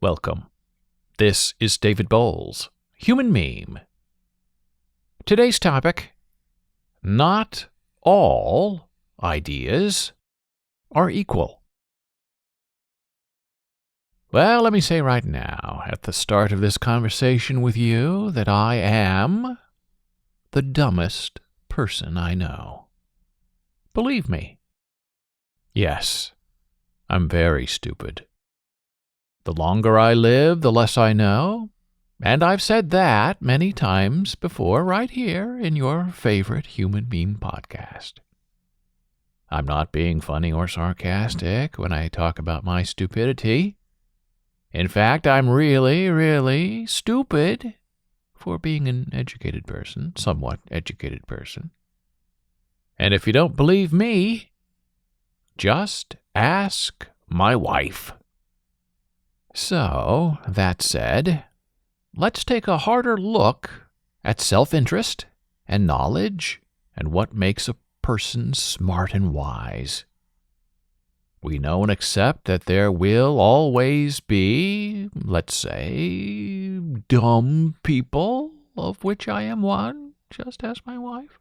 Welcome. This is David Bowles, Human Meme. Today's topic: not all ideas are equal. Well, let me say right now, at the start of this conversation with you, that I am the dumbest person I know. Believe me. Yes, I'm very stupid. The longer I live, the less I know, and I've said that many times before right here in your favorite Human Meme podcast. I'm not being funny or sarcastic when I talk about my stupidity. In fact, I'm really, really stupid for being an educated person, somewhat educated person. And if you don't believe me, just ask my wife. So, that said, let's take a harder look at self-interest and knowledge and what makes a person smart and wise. We know and accept that there will always be, let's say, dumb people, of which I am one, just as my wife.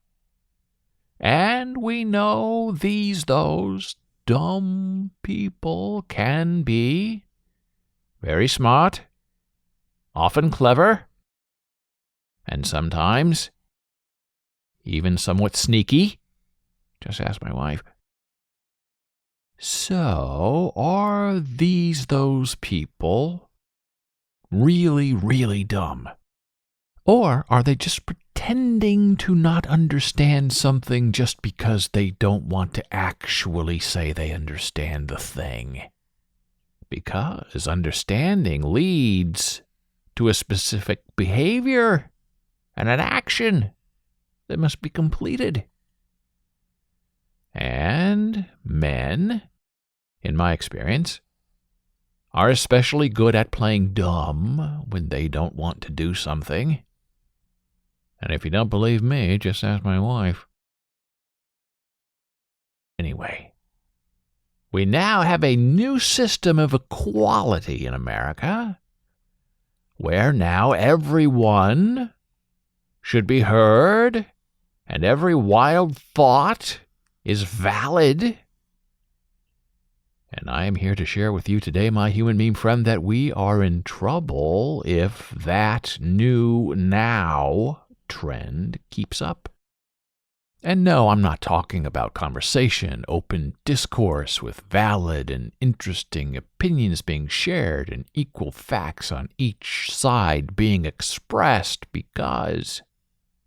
And we know those dumb people can be very smart, often clever, and sometimes even somewhat sneaky. Just ask my wife. So, are those people really, really dumb? Or are they just pretending to not understand something just because they don't want to actually say they understand the thing? Because understanding leads to a specific behavior and an action that must be completed. And men, in my experience, are especially good at playing dumb when they don't want to do something. And if you don't believe me, just ask my wife. Anyway, we now have a new system of equality in America, where now everyone should be heard, and every wild thought is valid. And I am here to share with you today, my human meme friend, that we are in trouble if that new now trend keeps up. And no, I'm not talking about conversation, open discourse with valid and interesting opinions being shared and equal facts on each side being expressed, because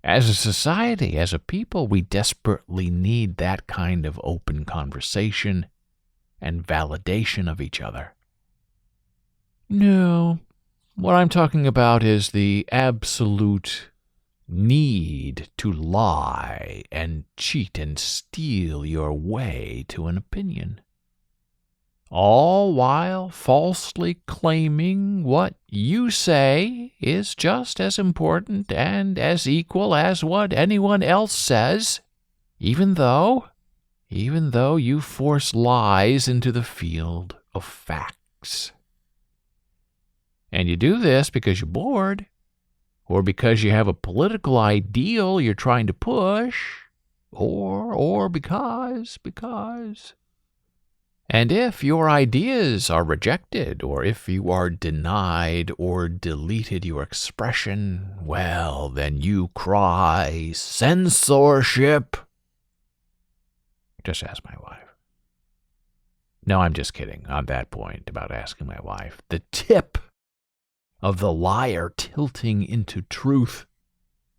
as a society, as a people, we desperately need that kind of open conversation and validation of each other. No, what I'm talking about is the absolute need to lie and cheat and steal your way to an opinion, all while falsely claiming what you say is just as important and as equal as what anyone else says, even though you force lies into the field of facts. And you do this because you're bored, or because you have a political ideal you're trying to push, or because. And if your ideas are rejected, or if you are denied or deleted your expression, well, then you cry censorship. Just ask my wife. No, I'm just kidding on that point about asking my wife. The tip of the liar tilting into truth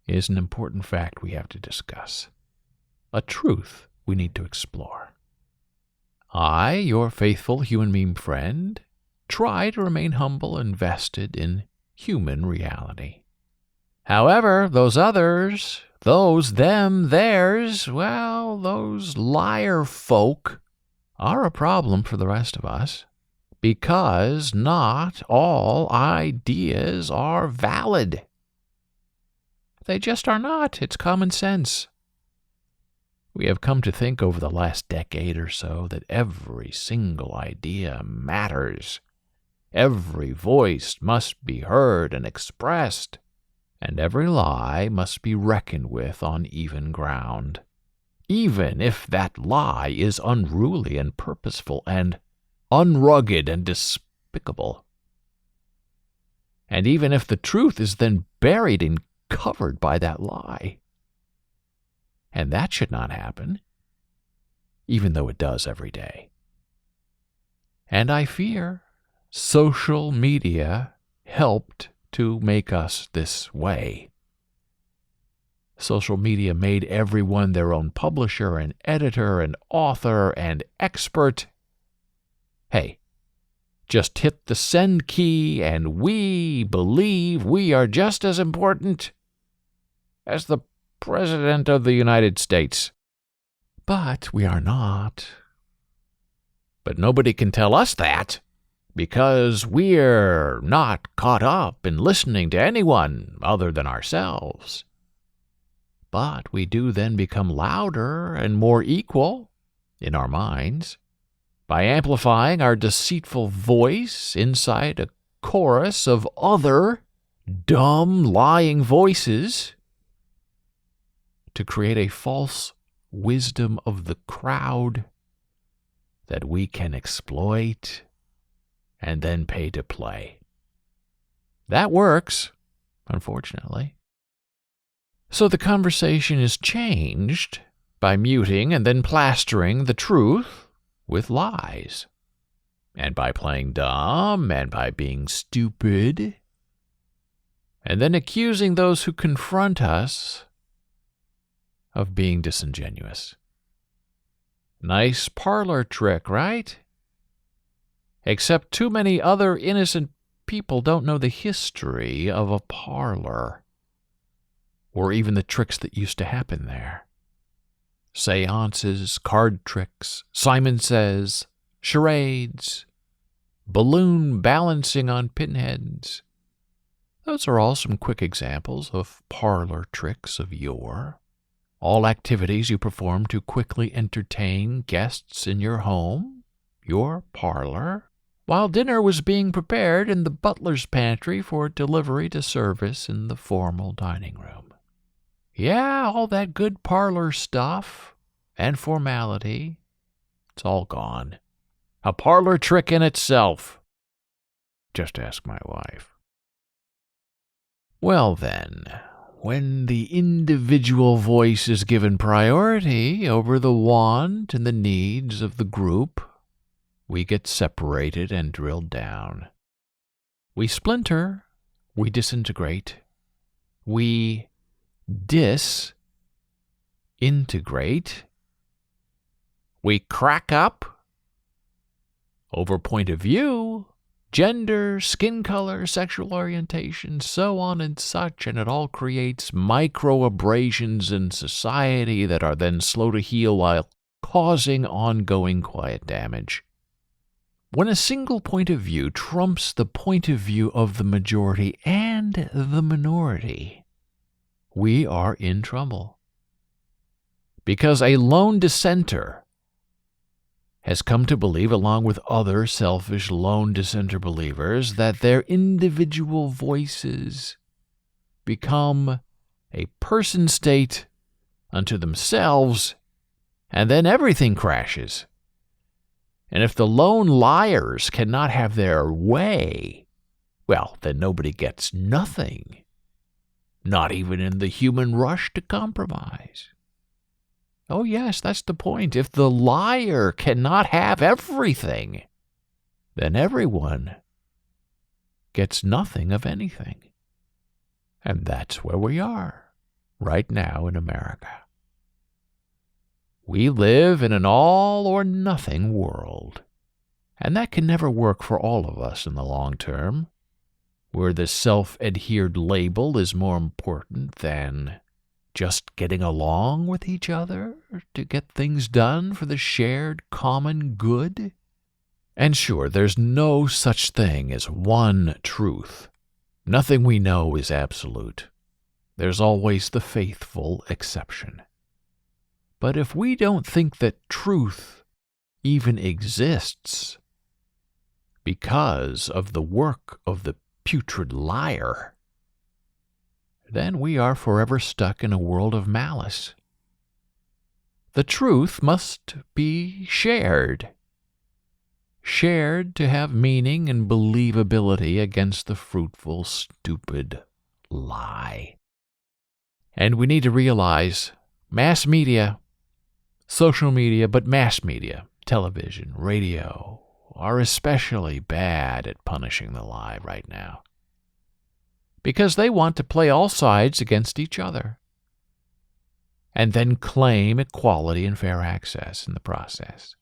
is an important fact we have to discuss. A truth we need to explore. I, your faithful human meme friend, try to remain humble and vested in human reality. However, those others, those them, theirs, well, those liar folk are a problem for the rest of us. Because not all ideas are valid. They just are not. It's common sense. We have come to think over the last decade or so that every single idea matters. Every voice must be heard and expressed, and every lie must be reckoned with on even ground, even if that lie is unruly and purposeful and unrugged and despicable. And even if the truth is then buried and covered by that lie. And that should not happen, even though it does every day. And I fear social media helped to make us this way. Social media made everyone their own publisher and editor and author and expert. Hey, just hit the send key and we believe we are just as important as the President of the United States. But we are not. But nobody can tell us that, because we're not caught up in listening to anyone other than ourselves. But we do then become louder and more equal in our minds by amplifying our deceitful voice inside a chorus of other dumb, lying voices to create a false wisdom of the crowd that we can exploit and then pay to play. That works, unfortunately. So the conversation is changed by muting and then plastering the truth with lies, and by playing dumb and by being stupid, and then accusing those who confront us of being disingenuous. Nice parlor trick, right? Except too many other innocent people don't know the history of a parlor, or even the tricks that used to happen there. Seances, card tricks, Simon Says, charades, balloon balancing on pinheads. Those are all some quick examples of parlor tricks of yore. All activities you perform to quickly entertain guests in your home, your parlor, while dinner was being prepared in the butler's pantry for delivery to service in the formal dining room. Yeah, all that good parlor stuff and formality, it's all gone. A parlor trick in itself. Just ask my wife. Well then, when the individual voice is given priority over the want and the needs of the group, we get separated and drilled down. We splinter, we disintegrate, we disintegrate, we crack up over point of view, gender, skin color, sexual orientation, so on and such, and it all creates micro-abrasions in society that are then slow to heal while causing ongoing quiet damage. When a single point of view trumps the point of view of the majority and the minority, we are in trouble. Because a lone dissenter has come to believe, along with other selfish lone dissenter believers, that their individual voices become a person state unto themselves, and then everything crashes. And if the lone liars cannot have their way, well, then nobody gets nothing. Not even in the human rush to compromise. Oh yes, that's the point. If the liar cannot have everything, then everyone gets nothing of anything. And that's where we are right now in America. We live in an all-or-nothing world, and that can never work for all of us in the long term, where the self-adhered label is more important than just getting along with each other to get things done for the shared common good. And sure, there's no such thing as one truth. Nothing we know is absolute. There's always the faithful exception. But if we don't think that truth even exists, because of the work of the putrid liar, then we are forever stuck in a world of malice. The truth must be shared. Shared to have meaning and believability against the fruitful, stupid lie. And we need to realize mass media, social media, but mass media, television, radio, are especially bad at punishing the lie right now. Because they want to play all sides against each other and then claim equality and fair access in the process.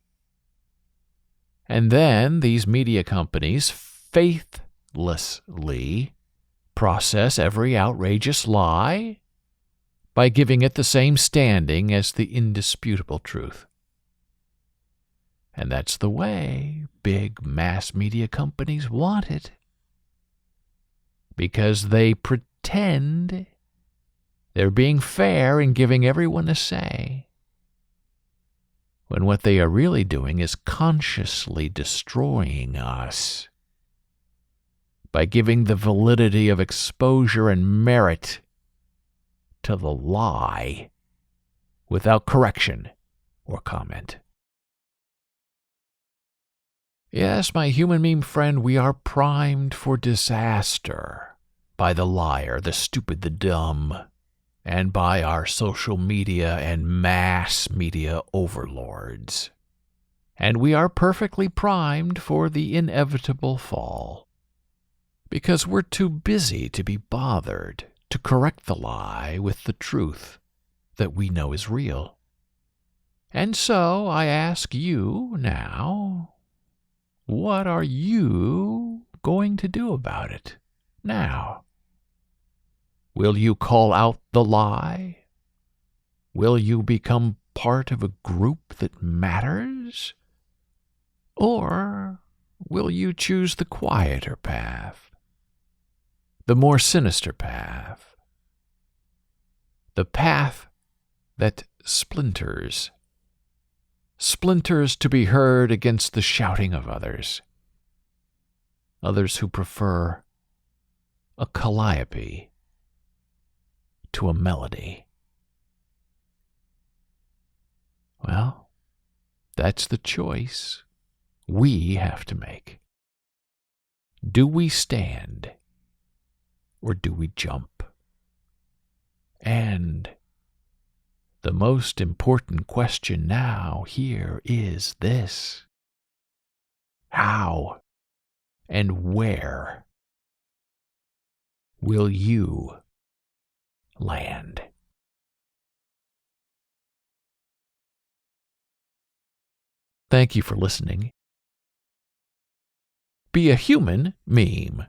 And then these media companies faithlessly process every outrageous lie by giving it the same standing as the indisputable truth. And that's the way big mass media companies want it. Because they pretend they're being fair and giving everyone a say, when what they are really doing is consciously destroying us by giving the validity of exposure and merit to the lie without correction or comment. Yes, my human meme friend, we are primed for disaster by the liar, the stupid, the dumb, and by our social media and mass media overlords. And we are perfectly primed for the inevitable fall, because we're too busy to be bothered to correct the lie with the truth that we know is real. And so I ask you now, what are you going to do about it now? Will you call out the lie? Will you become part of a group that matters? Or will you choose the quieter path, the more sinister path, the path that splinters to be heard against the shouting of others who prefer a calliope to a melody? Well, that's the choice we have to make. Do we stand or do we jump? And the most important question now here is this: how and where will you land? Thank you for listening. Be a human meme.